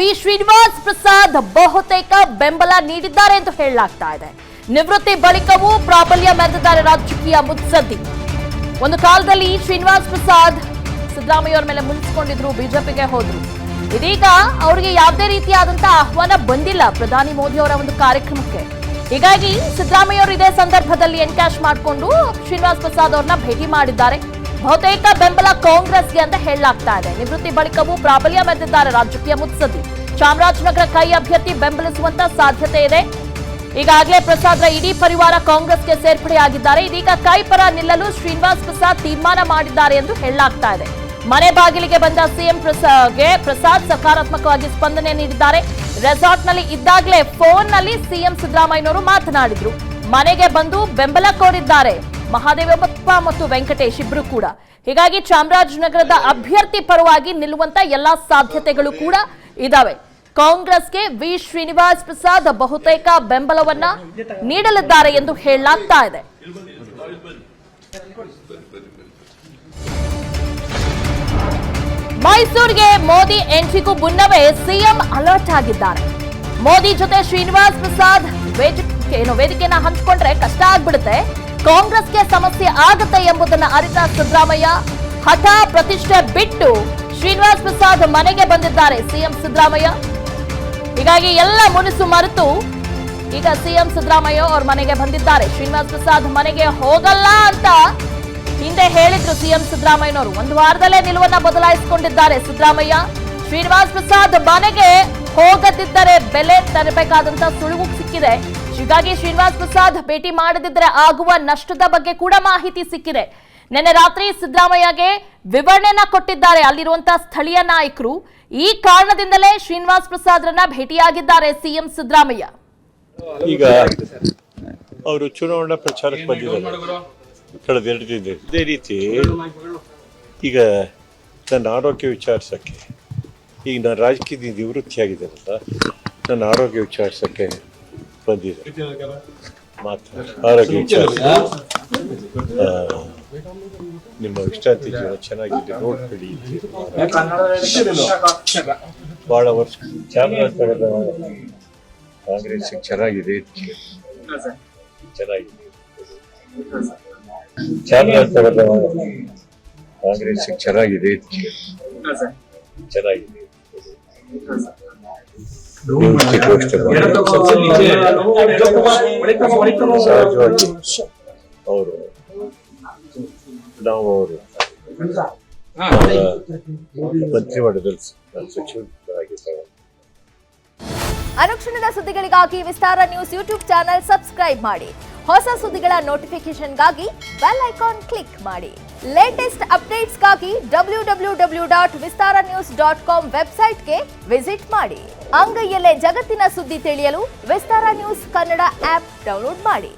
V Srinivas Prasad ಬಹುತೇಕ ಬೆಂಬಲ ನೀಡಿದ್ದಾರೆ ಎಂದು ಹೇಳಲಾಗ್ತಾ ಇದೆ. ನಿವೃತ್ತಿ ಬಳಿಕವೂ ಪ್ರಾಬಲ್ಯ ಮೆರೆದಿದ್ದಾರೆ ರಾಜಕೀಯ ಮುತ್ಸದ್ದಿ. ಒಂದು ಕಾಲದಲ್ಲಿ ಶ್ರೀನಿವಾಸ್ ಪ್ರಸಾದ್ ಸಿದ್ದರಾಮಯ್ಯ ಅವರ ಮೇಲೆ ಮುನಿಸಿಕೊಂಡಿದ್ರು, ಬಿಜೆಪಿಗೆ ಹೋದ್ರು. ಇದೀಗ ಅವರಿಗೆ ಯಾವುದೇ ರೀತಿಯಾದಂತಹ ಆಹ್ವಾನ ಬಂದಿಲ್ಲ ಪ್ರಧಾನಿ ಮೋದಿ ಅವರ ಒಂದು ಕಾರ್ಯಕ್ರಮಕ್ಕೆ. ಹೀಗಾಗಿ ಸಿದ್ದರಾಮಯ್ಯ ಅವರು ಇದೇ ಸಂದರ್ಭದಲ್ಲಿ ಎನ್ಕ್ಯಾಶ್ ಮಾಡಿಕೊಂಡು ಶ್ರೀನಿವಾಸ್ ಪ್ರಸಾದ್ ಅವರನ್ನ ಭೇಟಿ ಮಾಡಿದ್ದಾರೆ. ಬಹುತೇಕ ಬೆಂಬಲ ಕಾಂಗ್ರೆಸ್ಗೆ ಅಂತ ಹೇಳಲಾಗ್ತಾ ಇದೆ. ನಿವೃತ್ತಿ ಬಳಿಕವೂ ಪ್ರಾಬಲ್ಯ ಮೆರೆದಿದ್ದಾರೆ ರಾಜಕೀಯ ಮುತ್ಸದ್ದಿ. ಚಾಮರಾಜನಗರ ಕೈ ಅಭ್ಯರ್ಥಿ ಬೆಂಬಲಿಸುವಂತ ಸಾಧ್ಯತೆ ಇದೆ. ಈಗಾಗಲೇ ಪ್ರಸಾದ್ರ ಇಡೀ ಪರಿವಾರ ಕಾಂಗ್ರೆಸ್ಗೆ ಸೇರ್ಪಡೆಯಾಗಿದ್ದಾರೆ. ಇದೀಗ ಕೈ ಪರ ನಿಲ್ಲಲು ಶ್ರೀನಿವಾಸ್ ಪ್ರಸಾದ್ ತೀರ್ಮಾನ ಮಾಡಿದ್ದಾರೆ ಎಂದು ಹೇಳಲಾಗ್ತಾ ಇದೆ. ಮನೆ ಬಾಗಿಲಿಗೆ ಬಂದ ಸಿಎಂ ಪ್ರಸಾದ್ ಸಕಾರಾತ್ಮಕವಾಗಿ ಸ್ಪಂದನೆ ನೀಡಿದ್ದಾರೆ. ರೆಸಾರ್ಟ್ನಲ್ಲಿ ಇದ್ದಾಗಲೇ ಫೋನ್ನಲ್ಲಿ ಸಿಎಂ ಸಿದ್ದರಾಮಯ್ಯನವರು ಮಾತನಾಡಿದ್ರು. ಮನೆಗೆ ಬಂದು ಬೆಂಬಲ ಕೋರಿದ್ದಾರೆ ಮಹಾದೇವಪ್ಪ ಮತ್ತು ವೆಂಕಟೇಶ್ ಇಬ್ರು ಕೂಡ. ಹೀಗಾಗಿ ಚಾಮರಾಜನಗರದ ಅಭ್ಯರ್ಥಿ ಪರವಾಗಿ ನಿಲ್ಲುವಂತ ಎಲ್ಲಾ ಸಾಧ್ಯತೆಗಳು ಕೂಡ ಇದಾವೆ. ಕಾಂಗ್ರೆಸ್ಗೆ ವಿ ಶ್ರೀನಿವಾಸ್ ಪ್ರಸಾದ್ ಬಹುತೇಕ ಬೆಂಬಲವನ್ನ ನೀಡಲಿದ್ದಾರೆ ಎಂದು ಹೇಳಲಾಗ್ತಾ ಇದೆ. ಮೈಸೂರಿಗೆ ಮೋದಿ ಎಂಟ್ರಿಗೂ ಮುನ್ನವೇ ಸಿಎಂ ಅಲರ್ಟ್ ಆಗಿದ್ದಾರೆ. ಮೋದಿ ಜೊತೆ ಶ್ರೀನಿವಾಸ್ ಪ್ರಸಾದ್ ವೇದಿಕೆಯನ್ನ ಹಂಚಿಕೊಂಡ್ರೆ ಕಷ್ಟ ಆಗ್ಬಿಡುತ್ತೆ, ಕಾಂಗ್ರೆಸ್ಗೆ ಸಮಸ್ಯೆ ಆಗುತ್ತೆ ಎಂಬುದನ್ನು ಅರಿತ ಸಿದ್ದರಾಮಯ್ಯ ಹಠ ಪ್ರತಿಷ್ಠೆ ಬಿಟ್ಟು ಶ್ರೀನಿವಾಸ್ ಪ್ರಸಾದ್ ಮನೆಗೆ ಬಂದಿದ್ದಾರೆ ಸಿಎಂ ಸಿದ್ದರಾಮಯ್ಯ. ಹೀಗಾಗಿ ಎಲ್ಲ ಮುನಿಸು ಮರೆತು ಈಗ ಸಿಎಂ ಸಿದ್ದರಾಮಯ್ಯ ಅವ್ರ ಮನೆಗೆ ಬಂದಿದ್ದಾರೆ. ಶ್ರೀನಿವಾಸ್ ಪ್ರಸಾದ್ ಮನೆಗೆ ಹೋಗಲ್ಲ ಅಂತ ಹಿಂದೆ ಹೇಳಿದ್ರು ಸಿಎಂ ಸಿದ್ದರಾಮಯ್ಯನವರು. ಒಂದು ವಾರದಲ್ಲೇ ನಿಲುವನ್ನ ಬದಲಾಯಿಸಿಕೊಂಡಿದ್ದಾರೆ ಸಿದ್ದರಾಮಯ್ಯ. ಶ್ರೀನಿವಾಸ್ ಪ್ರಸಾದ್ ಮನೆಗೆ ಹೋಗದಿದ್ದರೆ ಬೆಲೆ ತರಬೇಕಾದಂತ ಸುಳಿವು ಸಿಕ್ಕಿದೆ. ಹೀಗಾಗಿ ಶ್ರೀನಿವಾಸ್ ಪ್ರಸಾದ್ ಭೇಟಿ ಮಾಡದಿದ್ದರೆ ಆಗುವ ನಷ್ಟದ ಬಗ್ಗೆ ಕೂಡ ಮಾಹಿತಿ ಸಿಕ್ಕಿದೆ. ನಿನ್ನೆ ರಾತ್ರಿ ಸಿದ್ದರಾಮಯ್ಯಗೆ ವಿವರಣೆಯನ್ನ ಕೊಟ್ಟಿದ್ದಾರೆ ಅಲ್ಲಿರುವಂತಹ ಸ್ಥಳೀಯ ನಾಯಕರು. ಈ ಕಾರಣದಿಂದಲೇ ಶ್ರೀನಿವಾಸ್ ಪ್ರಸಾದ್ರನ್ನ ಭೇಟಿಯಾಗಿದ್ದಾರೆ ಸಿಎಂ ಸಿದ್ದರಾಮಯ್ಯ. ಈಗ ಅವರು ಚುನಾವಣಾ ಪ್ರಚಾರಕ್ಕೆ ಬಂದಿದ್ದಾರೆ ಕಳೆದ 2 ದಿನ. ಇದೇ ರೀತಿ ಈಗ ನನ್ನ ಆರೋಗ್ಯ ವಿಚಾರಿಸೋಕ್ಕೆ, ಈಗ ನಾನು ರಾಜಕೀಯದಿಂದ ನಿವೃತ್ತಿಯಾಗಿದ್ದಾನಲ್ಲ, ನನ್ನ ಆರೋಗ್ಯ ವಿಚಾರಿಸೋಕ್ಕೆ ಬಂದಿದೆ. ಆರೋಗ್ಯ ವಿಚಾರ ನಿಮ್ಮ ವಿಶ್ರಾಂತಿ ಜೀವನ ಚೆನ್ನಾಗಿದೆ ನೋಡ್ಕೊಳ್ಳಿ. ಬಹಳ ವರ್ಷ ಚಾಮರಾಜನಗರದ ಕಾಂಗ್ರೆಸ್ ಚೆನ್ನಾಗಿದೆ, ಚೆನ್ನಾಗಿದೆ. ಚಾಮರಾಜನಗರದ ಕಾಂಗ್ರೆಸ್ ಚೆನ್ನಾಗಿದೆ, ಚೆನ್ನಾಗಿದೆ. ಸಹಜವಾಗಿ ಅವರು ನಾವು ಅವರು ಮಂತ್ರಿಮಂಡಲದಲ್ಲಿ ಸಚಿವರಾಗಿದ್ದಾರೆ. ಅನುಕ್ಷಣದ ಸುದ್ದಿಗಳಿಗಾಗಿ ವಿಸ್ತಾರ ನ್ಯೂಸ್ ಯೂಟ್ಯೂಬ್ ಚಾನೆಲ್ ಸಬ್ಸ್ಕ್ರೈಬ್ ಮಾಡಿ. ಹೊಸ ಸುದ್ದಿಗಳ ನೋಟಿಫಿಕೇಶನ್ಗಾಗಿ ಬೆಲ್ ಐಕಾನ್ ಕ್ಲಿಕ್ ಮಾಡಿ. ಲೇಟೆಸ್ಟ್ ಅಪ್ಡೇಟ್ಸ್ಗಾಗಿ www.vistaranews.com ವೆಬ್ಸೈಟ್ಗೆ ವಿಸಿಟ್ ಮಾಡಿ. ಅಂಗೈಯಲ್ಲೇ ಜಗತ್ತಿನ ಸುದ್ದಿ ತಿಳಿಯಲು ವಿಸ್ತಾರ ನ್ಯೂಸ್ ಕನ್ನಡ ಆಪ್ ಡೌನ್ಲೋಡ್ ಮಾಡಿ.